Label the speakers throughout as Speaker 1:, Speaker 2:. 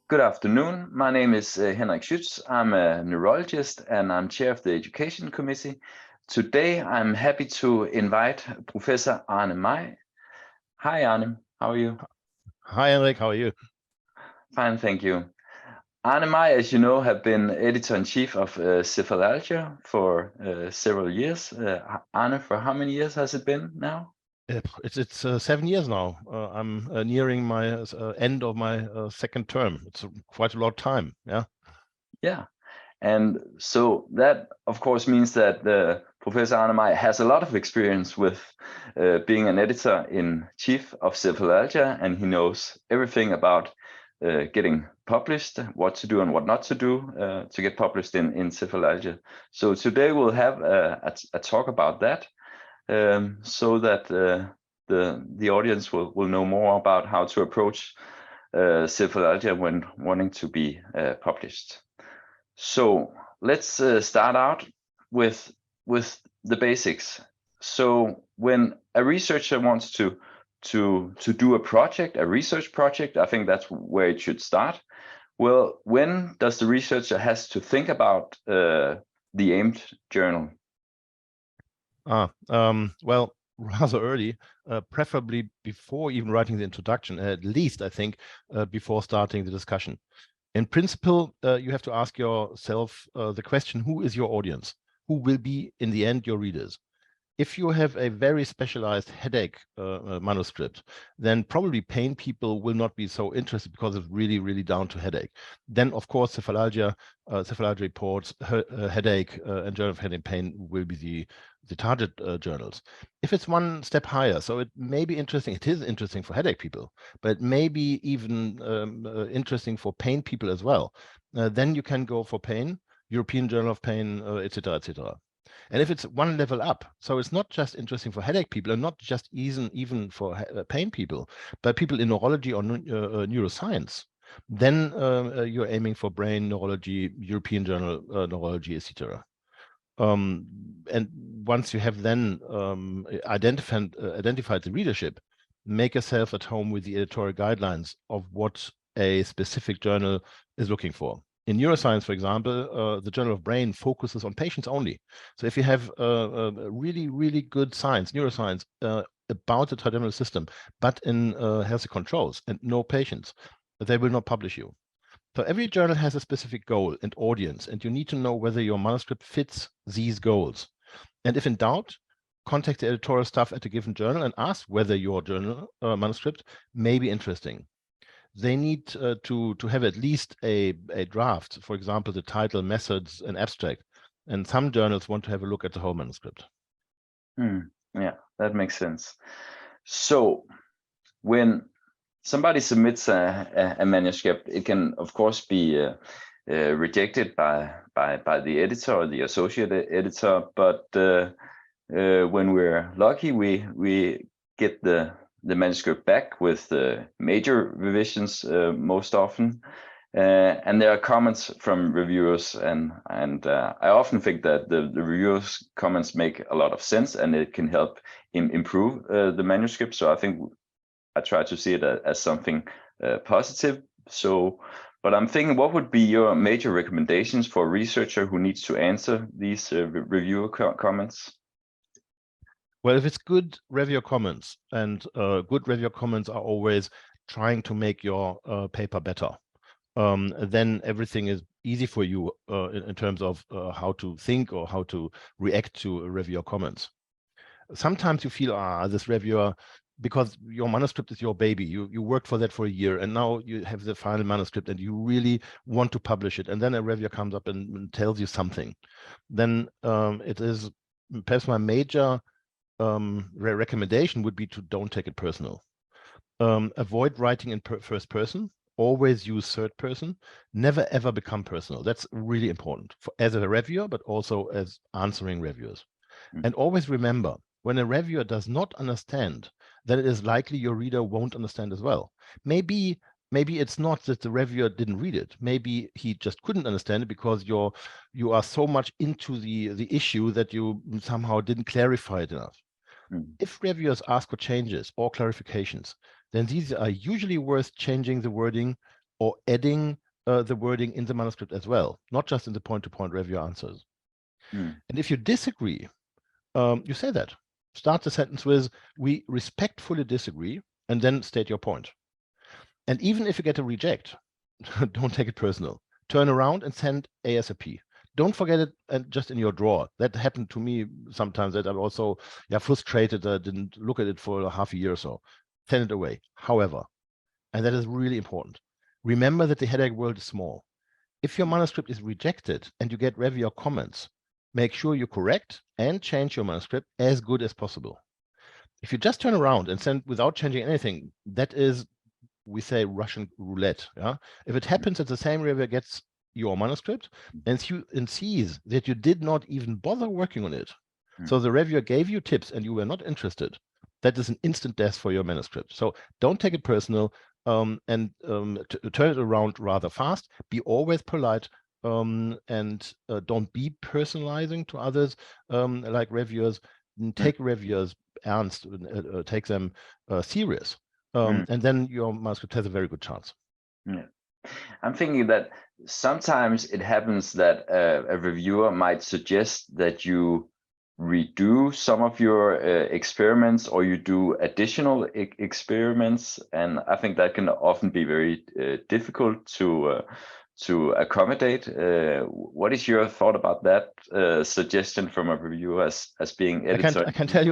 Speaker 1: Good afternoon. My name is Henrik Schytz. I'm a neurologist and I'm chair of the Education Committee. Today, I'm happy to invite Professor Arne May. Hi, Arne. How are you?
Speaker 2: Hi, Henrik. How are you?
Speaker 1: Fine, thank you. Arne May, as you know, have been editor-in-chief of Cephalalgia for several years. Arne, for how many years has it been now?
Speaker 2: It's 7 years now. I'm nearing my end of my second term. It's quite a lot of time. Yeah.
Speaker 1: Yeah. And so that, of course, means that Professor Arne May has a lot of experience with being an editor-in-chief of Cephalalgia, and he knows everything about getting published, what to do and what not to do to get published in Cephalalgia. So today we'll have a talk about that, so that the audience will know more about how to approach Cephalalgia when wanting to be published. So let's start out with the basics. So when a researcher wants to do a project, a research project, I think that's where it should start. Well, when does the researcher has to think about the aimed journal?
Speaker 2: Well, rather early, preferably before even writing the introduction, at least I think before starting the discussion. In principle, you have to ask yourself the question, who is your audience? Who will be, in the end, your readers? If you have a very specialized headache manuscript, then probably pain people will not be so interested because it's really, really down to headache. Then, of course, Cephalalgia reports, headache, and Journal of Headache Pain will be the target journals. If it's one step higher, so it may be interesting, it is interesting for headache people, but it may be even interesting for pain people as well. Then you can go for pain, European Journal of Pain, etc., etc. And if it's one level up, so it's not just interesting for headache people and not just even for pain people, but people in neurology or neuroscience, then you're aiming for brain neurology, European Journal neurology, etc. And once you have then identified the readership, make yourself at home with the editorial guidelines of what a specific journal is looking for. In neuroscience, for example, the Journal of Brain focuses on patients only. So if you have really, really good science, neuroscience, about the trigeminal system, but in healthy controls and no patients, they will not publish you. So every journal has a specific goal and audience, and you need to know whether your manuscript fits these goals. And if in doubt, contact the editorial staff at a given journal and ask whether your journal manuscript may be interesting. They need to have at least a draft, for example, the title, methods, and abstract. And some journals want to have a look at the whole manuscript.
Speaker 1: Yeah, that makes sense. So when somebody submits a manuscript, it can, of course, be rejected by the editor or the associate editor. But when we're lucky, we get the manuscript back with major revisions most often. And there are comments from reviewers, and I often think that the reviewers' comments make a lot of sense, and it can help improve the manuscript. So I think I try to see it as something positive. So, but I'm thinking, what would be your major recommendations for a researcher who needs to answer these reviewer comments?
Speaker 2: Well, if it's good reviewer comments, and good reviewer comments are always trying to make your paper better, then everything is easy for you in terms of how to think or how to react to reviewer comments. Sometimes you feel, this reviewer, because your manuscript is your baby, you worked for that for a year, and now you have the final manuscript and you really want to publish it, and then a reviewer comes up and tells you something, then it is perhaps my major recommendation would be to don't take it personal. Avoid writing in first person. Always use third person. Never ever become personal. That's really important as a reviewer, but also as answering reviewers. And always remember, when a reviewer does not understand, then it is likely your reader won't understand as well. Maybe it's not that the reviewer didn't read it. Maybe he just couldn't understand it because you are so much into the issue that you somehow didn't clarify it enough. If reviewers ask for changes or clarifications, then these are usually worth changing the wording or adding the wording in the manuscript as well, not just in the point-to-point review answers. And if you disagree, you say that. Start the sentence with, we respectfully disagree, and then state your point. And even if you get a reject, don't take it personal. Turn around and send ASAP. Don't forget it and just in your drawer. That happened to me sometimes, that I'm also frustrated that I didn't look at it for half a year or so. Send it away. However, and that is really important, remember that the headache world is small. If your manuscript is rejected and you get reviewer comments, make sure you correct and change your manuscript as good as possible. If you just turn around and send without changing anything, that is, we say, Russian roulette. Yeah. If it happens that the same reviewer gets your manuscript and sees that you did not even bother working on it, so the reviewer gave you tips and you were not interested, that is an instant death for your manuscript. So don't take it personal, and turn it around rather fast. Be always polite, and don't be personalizing to others like reviewers. Take reviewers ernst, take them serious, and then your manuscript has a very good chance.
Speaker 1: Yeah. I'm thinking that sometimes it happens that a reviewer might suggest that you redo some of your experiments, or you do additional experiments, and I think that can often be very difficult to accommodate. What is your thought about that suggestion from a reviewer as being editor?
Speaker 2: I can tell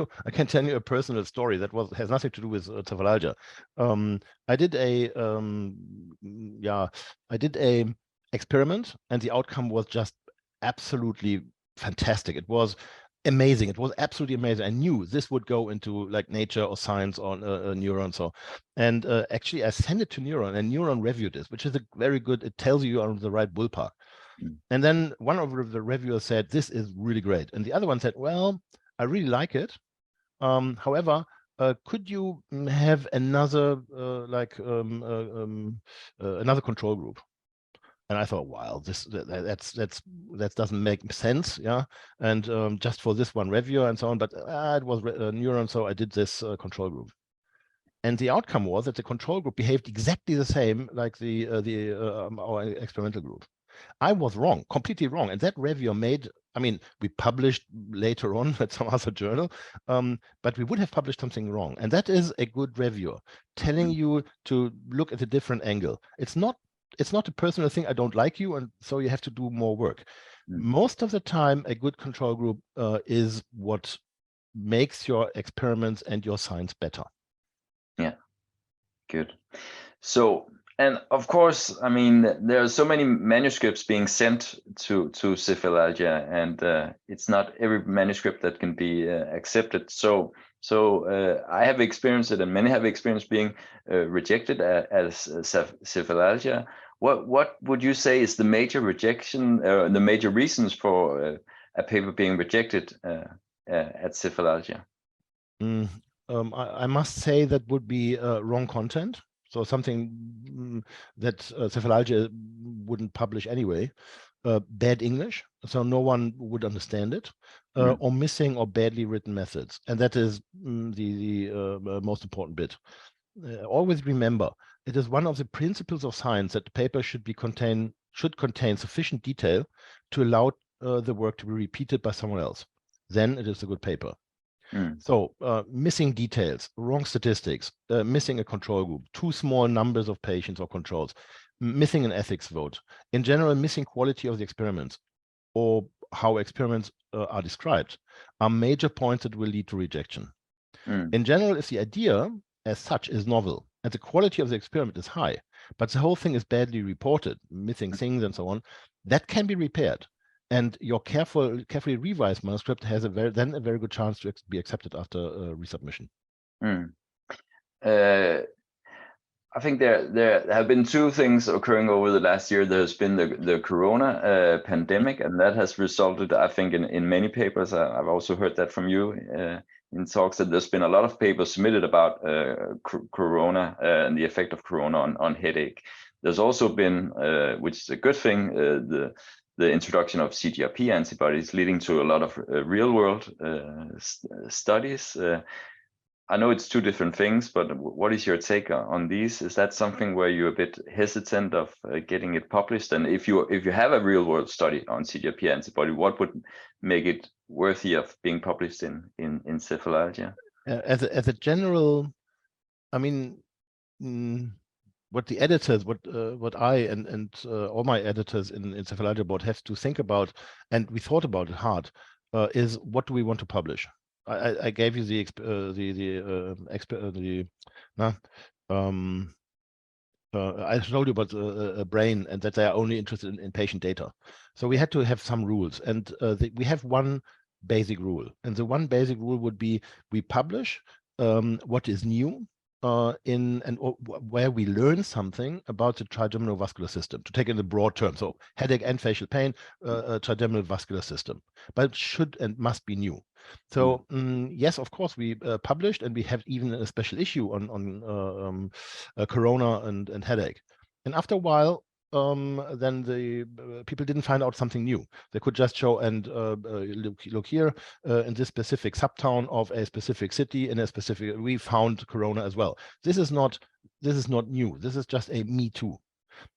Speaker 2: you a personal story that has nothing to do with Cephalalgia. I did a experiment, and the outcome was just absolutely fantastic. It was amazing. It was absolutely amazing. I knew this would go into like Nature or Science or Neuron. So, and actually, I sent it to Neuron, and Neuron reviewed this, which is a very good. It tells you on the right ballpark. And then one of the reviewers said, "This is really great," and the other one said, "Well, I really like it. However, could you have another another control group?" And I thought, wow, that doesn't make sense, yeah. And just for this one reviewer and so on, but it was Neuron, so I did this control group. And the outcome was that the control group behaved exactly the same like our experimental group. I was wrong, completely wrong. And that reviewer made, I mean, we published later on at some other journal, but we would have published something wrong. And that is a good reviewer telling you to look at a different angle. It's not a personal thing. I don't like you, and so you have to do more work. Most of the time, a good control group is what makes your experiments and your science better.
Speaker 1: Yeah, good. So, and of course, I mean, there are so many manuscripts being sent to Cephalalgia, and it's not every manuscript that can be accepted. So I have experienced it, and many have experienced being rejected as Cephalalgia. What would you say is the major rejection, the major reasons for a paper being rejected at Cephalalgia?
Speaker 2: I must say that would be wrong content. So something that Cephalalgia wouldn't publish anyway. Bad English, so no one would understand it, or missing or badly written methods. And that is the most important bit. Always remember, it is one of the principles of science that the paper should contain sufficient detail to allow the work to be repeated by someone else. Then it is a good paper. So missing details, wrong statistics, missing a control group, too small numbers of patients or controls, missing an ethics vote, in general, missing quality of the experiments or how experiments are described are major points that will lead to rejection. In general, if the idea as such is novel and the quality of the experiment is high, but the whole thing is badly reported, missing things and so on, that can be repaired. And your carefully revised manuscript has a very good chance to be accepted after resubmission.
Speaker 1: I think there have been two things occurring over the last year. There's been the Corona pandemic, and that has resulted, I think, in many papers. I've also heard that from you in talks, that there's been a lot of papers submitted about Corona and the effect of Corona on headache. There's also been, which is a good thing, the introduction of CGRP antibodies, leading to a lot of real-world studies. I know it's two different things, but what is your take on these? Is that something where you're a bit hesitant of getting it published? And if you have a real world study on CGRP antibody, what would make it worthy of being published in Cephalalgia?
Speaker 2: As a general, I mean, what the editors, what I and all my editors in Cephalalgia board have to think about, and we thought about it hard, is what do we want to publish? I gave you I told you about a brain and that they are only interested in patient data. So we had to have some rules, and we have one basic rule, and the one basic rule would be we publish what is new where we learn something about the trigeminal vascular system, to take in the broad term. So headache and facial pain, trigeminal vascular system, but it should and must be new. So yes, of course, we published, and we have even a special issue on corona and headache. And after a while, then the people didn't find out something new. They could just show, and look here, in this specific subtown of a specific city, in a specific, we found corona as well. This is not new. This is just a me too.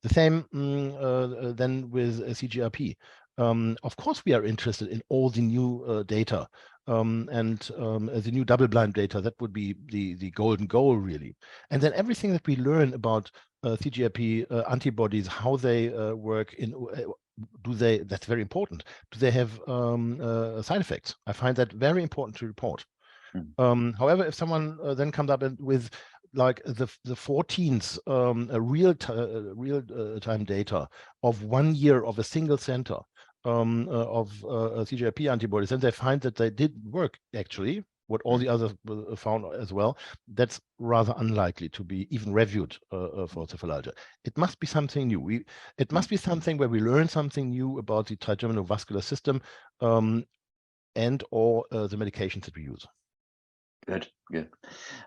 Speaker 2: The same then with CGRP. Of course, we are interested in all the new data, and the new double-blind data. That would be the golden goal, really. And then everything that we learn about CGRP antibodies, how they work in, that's very important. Do they have side effects? I find that very important to report. However, if someone then comes up with like the 14th real-time data of 1 year of a single center of CGRP antibodies, and they find that they did work actually, what all the others found as well, that's rather unlikely to be even reviewed for Cephalalgia. It must be something new. It must be something where we learn something new about the trigeminal vascular system and or the medications that we use.
Speaker 1: Good.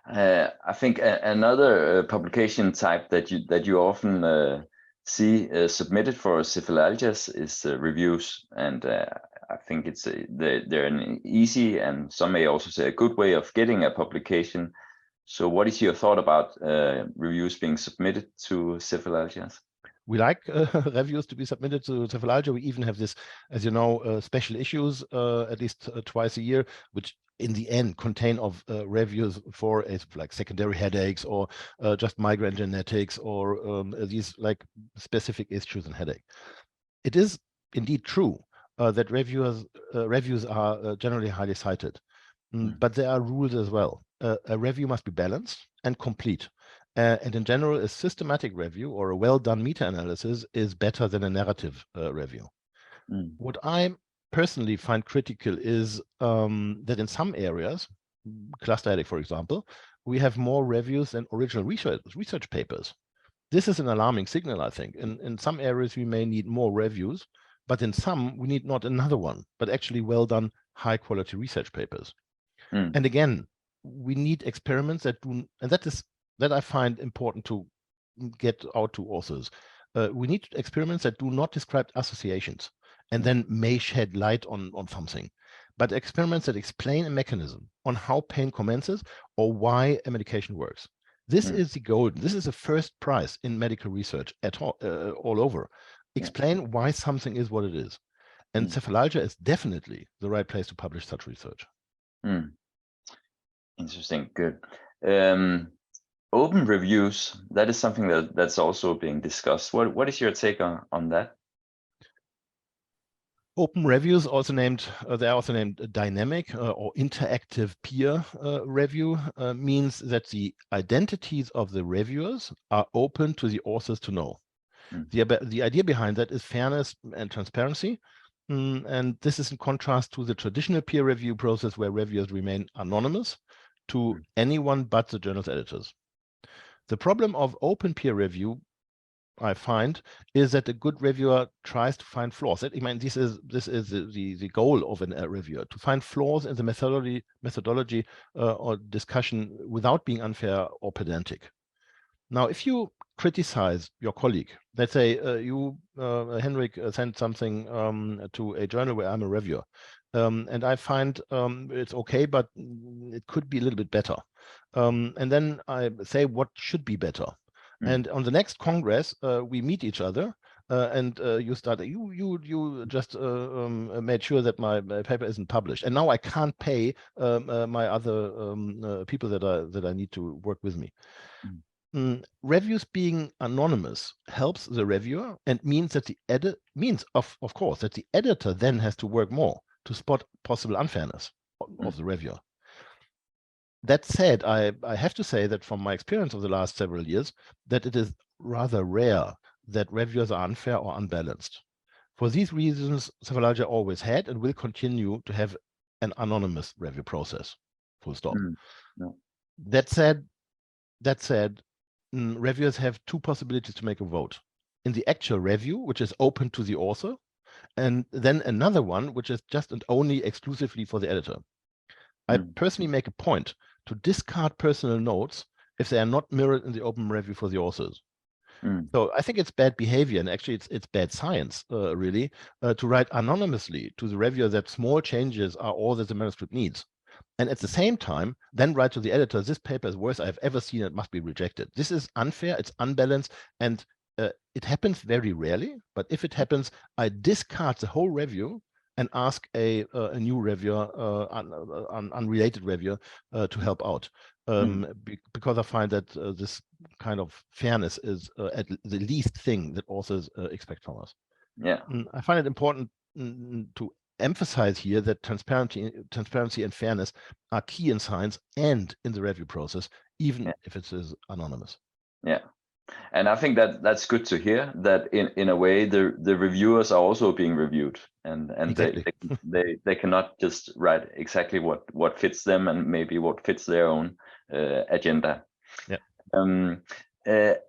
Speaker 1: I think another publication type that you often see submitted for Cephalalgias is reviews, and I think they're an easy, and some may also say a good way of getting a publication. So what is your thought about reviews being submitted to Cephalalgias?
Speaker 2: We like reviews to be submitted to Cephalalgia. We even have this, as you know, special issues at least twice a year, which in the end contain of reviews for like secondary headaches or just migraine genetics or these like specific issues in headache. It is indeed true that reviews are generally highly cited, but there are rules as well. A review must be balanced and complete. And in general, a systematic review or a well-done meta-analysis is better than a narrative review. What I personally find critical is that in some areas, cluster headache, for example, we have more reviews than original research papers. This is an alarming signal, I think. In some areas, we may need more reviews, but in some, we need not another one, but actually well-done, high-quality research papers. And again, we need experiments that do, and that I find important to get out to authors. We need experiments that do not describe associations and then may shed light on something, but experiments that explain a mechanism on how pain commences or why a medication works. This is the goal. This is the first prize in medical research at all over. Explain why something is what it is. And Cephalalgia is definitely the right place to publish such research.
Speaker 1: Interesting. Good. Open reviews, that is something that's also being discussed. What is your take on that?
Speaker 2: Open reviews, also named, they are also named dynamic or interactive peer review, means that the identities of the reviewers are open to the authors to know. The idea behind that is fairness and transparency. And this is in contrast to the traditional peer review process where reviewers remain anonymous to anyone but the journal's editors. The problem of open peer review, I find, is that a good reviewer tries to find flaws. I mean, this is the goal of a reviewer, to find flaws in the methodology or discussion without being unfair or pedantic. Now, if you criticize your colleague, let's say you, Henrik, sent something to a journal where I'm a reviewer, And I find it's okay, but it could be a little bit better. And then I say what should be better. And on the next Congress, we meet each other. And you just made sure that my paper isn't published, and now I can't pay my other people that I need to work with me. Reviews being anonymous helps the reviewer and means that the of course that the editor then has to work more to spot possible unfairness of the reviewer. That said, I have to say that from my experience of the last several years, that it is rather rare that reviewers are unfair or unbalanced. For these reasons, Cephalalgia always had and will continue to have an anonymous review process. Full stop.
Speaker 1: No.
Speaker 2: That said, reviewers have two possibilities to make a vote. In the actual review, which is open to the author, and then another one, which is just and only exclusively for the editor. I personally make a point to discard personal notes if they are not mirrored in the open review for the authors. So I think it's bad behavior, and actually it's bad science, really, to write anonymously to the reviewer that small changes are all that the manuscript needs. And at the same time, then write to the editor, this paper is worst I've ever seen, it must be rejected. This is unfair, it's unbalanced, and it happens very rarely. But if it happens, I discard the whole review and ask a new reviewer, unrelated reviewer, to help out. Because I find that this kind of fairness is at the least thing that authors expect from us.
Speaker 1: Yeah,
Speaker 2: I find it important to emphasize here that transparency and fairness are key in science and in the review process, even if it is anonymous.
Speaker 1: Yeah, and I think that that's good to hear, that in a way the reviewers are also being reviewed, and
Speaker 2: exactly.
Speaker 1: they cannot just write exactly what fits them and maybe what fits their own agenda. Yeah.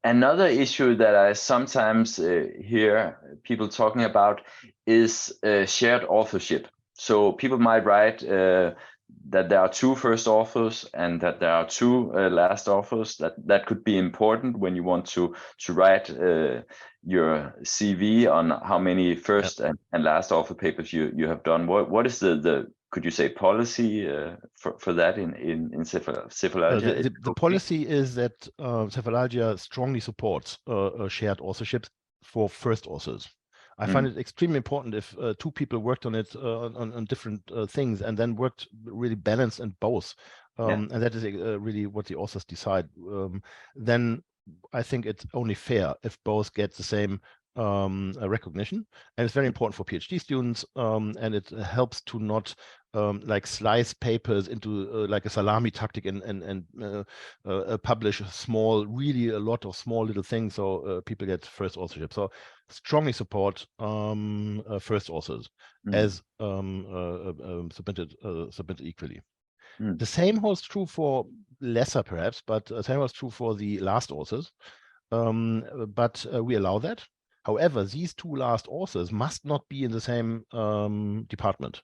Speaker 1: Another issue that I sometimes hear people talking about is shared authorship. So people might write that there are two first authors and that there are two last authors. That could be important when you want to write your CV on how many first and last author papers you have done. What is the could you say policy for that in Cephalalgia?
Speaker 2: The policy is that Cephalalgia strongly supports shared authorship for first authors. I find it extremely important if two people worked on it on different things and then worked really balanced in both. And that is really what the authors decide. Then I think it's only fair if both get the same recognition, and it's very important for PhD students, and it helps to not like slice papers into like a salami tactic and publish really a lot of small little things, so people get first authorship. So strongly support first authors as submitted equally. The same holds true for lesser perhaps, but same holds true for the last authors. But we allow that. However, these two last authors must not be in the same department.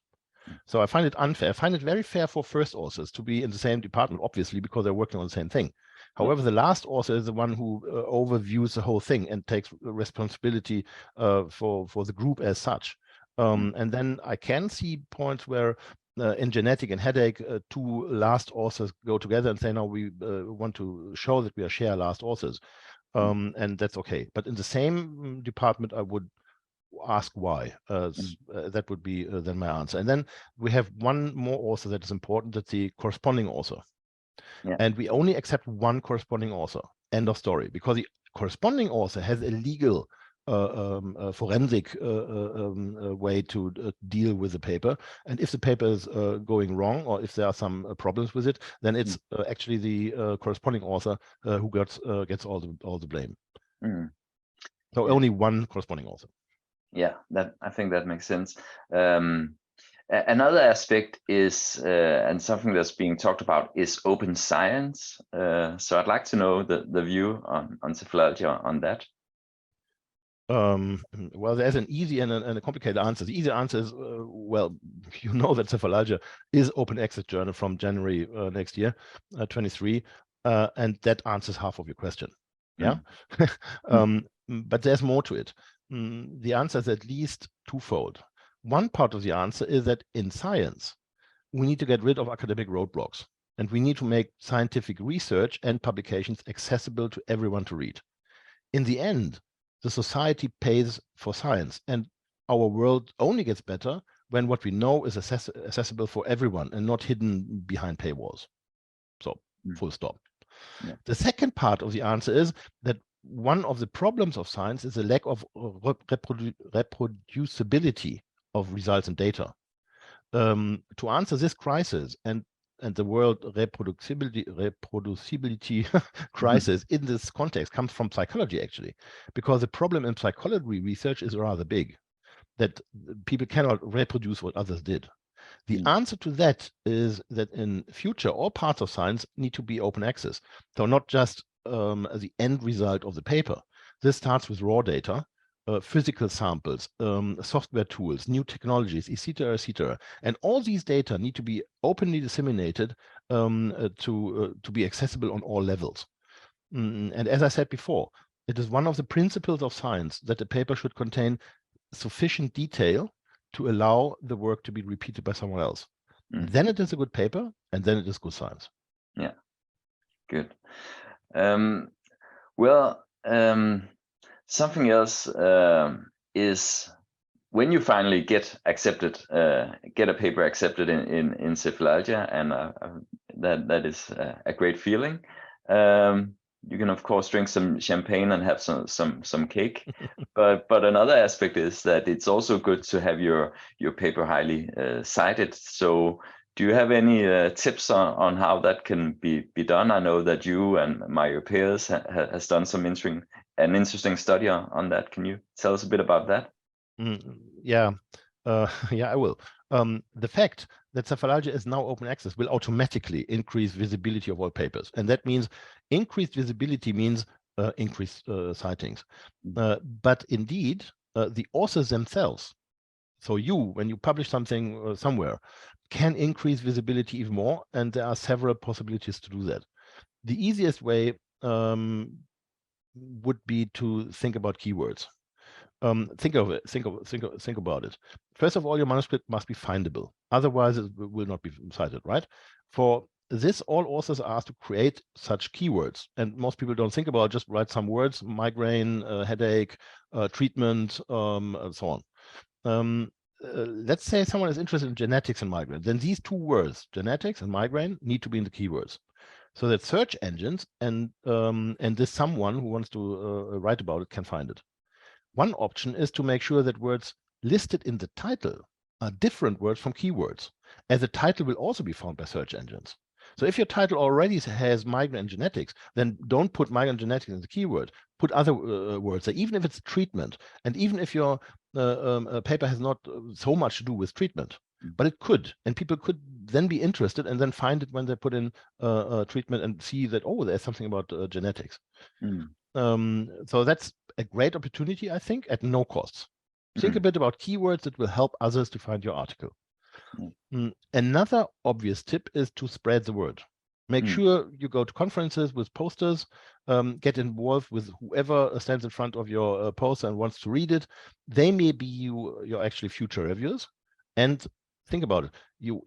Speaker 2: So I find it unfair. I find it very fair for first authors to be in the same department, obviously, because they're working on the same thing. However, the last author is the one who overviews the whole thing and takes responsibility for the group as such. And then I can see points where in genetic and headache, two last authors go together and say, no, we want to show that we are shared last authors. And that's okay. But in the same department, I would ask why. That would be then my answer. And then we have one more author that is important, that's the corresponding author. And we only accept one corresponding author, end of story, because the corresponding author has a legal forensic way to deal with the paper. And if the paper is going wrong, or if there are some problems with it, then it's actually the corresponding author who gets all the blame. So only one corresponding author.
Speaker 1: Yeah, I think that makes sense. Another aspect is, and something that's being talked about, is open science. So I'd like to know the view on Cephalalgia on that.
Speaker 2: Well, there's an easy and a complicated answer. The easy answer is, well, you know that Cephalalgia is open access journal from January next year, 23, and that answers half of your question. Yeah, but there's more to it. The answer is at least twofold. One part of the answer is that in science, we need to get rid of academic roadblocks, and we need to make scientific research and publications accessible to everyone to read. In the end, the society pays for science, and our world only gets better when what we know is accessible for everyone and not hidden behind paywalls. So, full stop.
Speaker 1: Yeah.
Speaker 2: The second part of the answer is that one of the problems of science is a lack of reproducibility of results and data. To answer this crisis and the world reproducibility crisis in this context comes from psychology, actually, because the problem in psychology research is rather big, that people cannot reproduce what others did. The answer to that is that in future, all parts of science need to be open access. So not just the end result of the paper. This starts with raw data, physical samples, software tools, new technologies, etc., etc. And all these data need to be openly disseminated to be accessible on all levels. And as I said before, it is one of the principles of science that a paper should contain sufficient detail to allow the work to be repeated by someone else. Then it is a good paper, and then it is good science.
Speaker 1: Yeah, good. Something else is when you finally get accepted, get a paper accepted in Cephalalgia, and that is a great feeling. You can of course drink some champagne and have some cake, but another aspect is that it's also good to have your paper highly cited. So do you have any tips on how that can be done? I know that you and your peers has done some interesting study on that. Can you tell us a bit about that?
Speaker 2: Yeah, I will. The fact that Cephalalgia is now open access will automatically increase visibility of all papers. And that means increased visibility means increased citings. But indeed, the authors themselves, so when you publish something somewhere, can increase visibility even more. And there are several possibilities to do that. The easiest way would be to think about keywords. Think about it. First of all, your manuscript must be findable. Otherwise, it will not be cited, right? For this, all authors are asked to create such keywords. And most people don't think about it, just write some words: migraine, headache, treatment, and so on. Let's say someone is interested in genetics and migraine. Then these two words, genetics and migraine, need to be in the keywords, so that search engines and this someone who wants to write about it can find it. One option is to make sure that words listed in the title are different words from keywords, as the title will also be found by search engines. So if your title already has migraine and genetics, then don't put migraine and genetics in the keyword. Put other words there, even if it's treatment, and even if your paper has not so much to do with treatment, but it could, and people could then be interested and then find it when they put in treatment and see that, oh, there's something about genetics. So that's a great opportunity, I think, at no costs. Think a bit about keywords that will help others to find your article. Another obvious tip is to spread the word. Make sure you go to conferences with posters, get involved with whoever stands in front of your poster and wants to read it. They may be your actually future reviewers. And think about it. You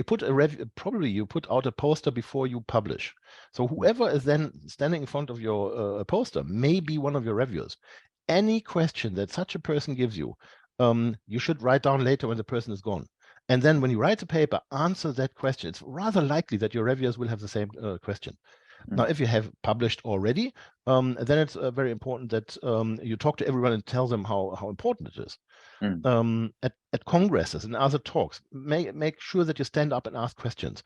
Speaker 2: put a review, probably you put out a poster before you publish. So whoever is then standing in front of your poster may be one of your reviewers. Any question that such a person gives you, you should write down later when the person is gone. And then when you write the paper, answer that question. It's rather likely that your reviewers will have the same question. Now, if you have published already, then it's very important that you talk to everyone and tell them how important it is. At congresses and other talks, make sure that you stand up and ask questions.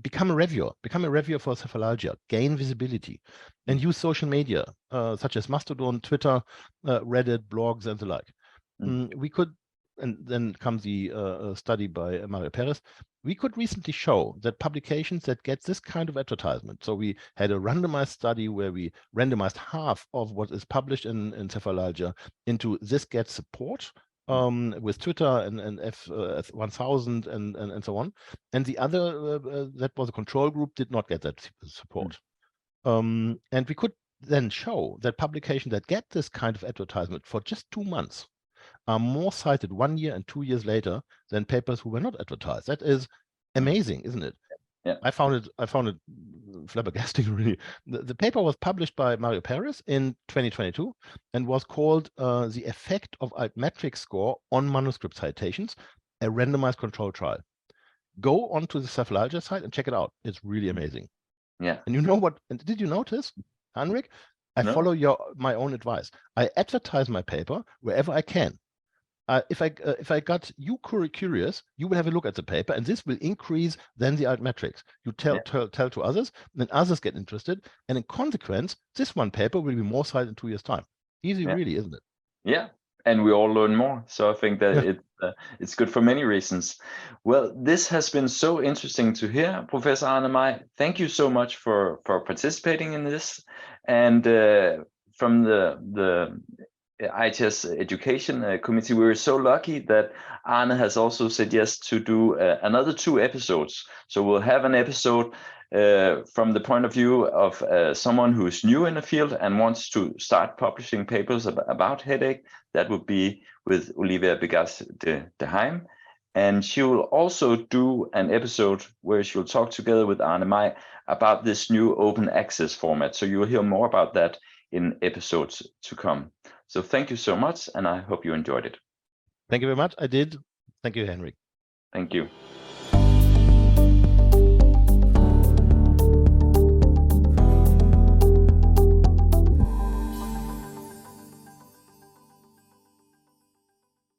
Speaker 2: Become a reviewer. Become a reviewer for Cephalalgia. Gain visibility. And use social media, such as Mastodon, Twitter, Reddit, blogs, and the like. We could, and then comes the study by Mario Perez, we could recently show that publications that get this kind of advertisement, so we had a randomized study where we randomized half of what is published in Cephalalgia into this gets support with Twitter and F1000 and so on. And the other, that was a control group, did not get that support. And we could then show that publications that get this kind of advertisement for just 2 months are more cited 1 year and 2 years later than papers who were not advertised. That is amazing, isn't it?
Speaker 1: Yeah.
Speaker 2: I found it flabbergasting, really. The paper was published by Mario Perez in 2022 and was called The Effect of Altmetric Score on Manuscript Citations, a randomized control trial. Go onto the Cephalalgia site and check it out. It's really amazing.
Speaker 1: Yeah.
Speaker 2: And you know what? And did you notice, Henrik? I
Speaker 1: No?
Speaker 2: follow my own advice. I advertise my paper wherever I can. If I got you curious, you will have a look at the paper, and this will increase then the altmetrics. You tell to others, then others get interested, and in consequence, this one paper will be more cited in 2 years' time. Easy, really, isn't it?
Speaker 1: Yeah, and we all learn more. So I think that it's good for many reasons. Well, this has been so interesting to hear, Professor Arne May. Thank you so much for participating in this, and from the ITS Education Committee, we were so lucky that Arne has also said yes to do another 2 episodes. So we'll have an episode from the point of view of someone who's new in the field and wants to start publishing papers about headache. That would be with Olivia Begas de Heim. And she will also do an episode where she'll talk together with Arne May about this new open access format. So you will hear more about that in episodes to come. So thank you so much, and I hope you enjoyed it.
Speaker 2: Thank you very much. I did. Thank you, Henrik.
Speaker 1: Thank you.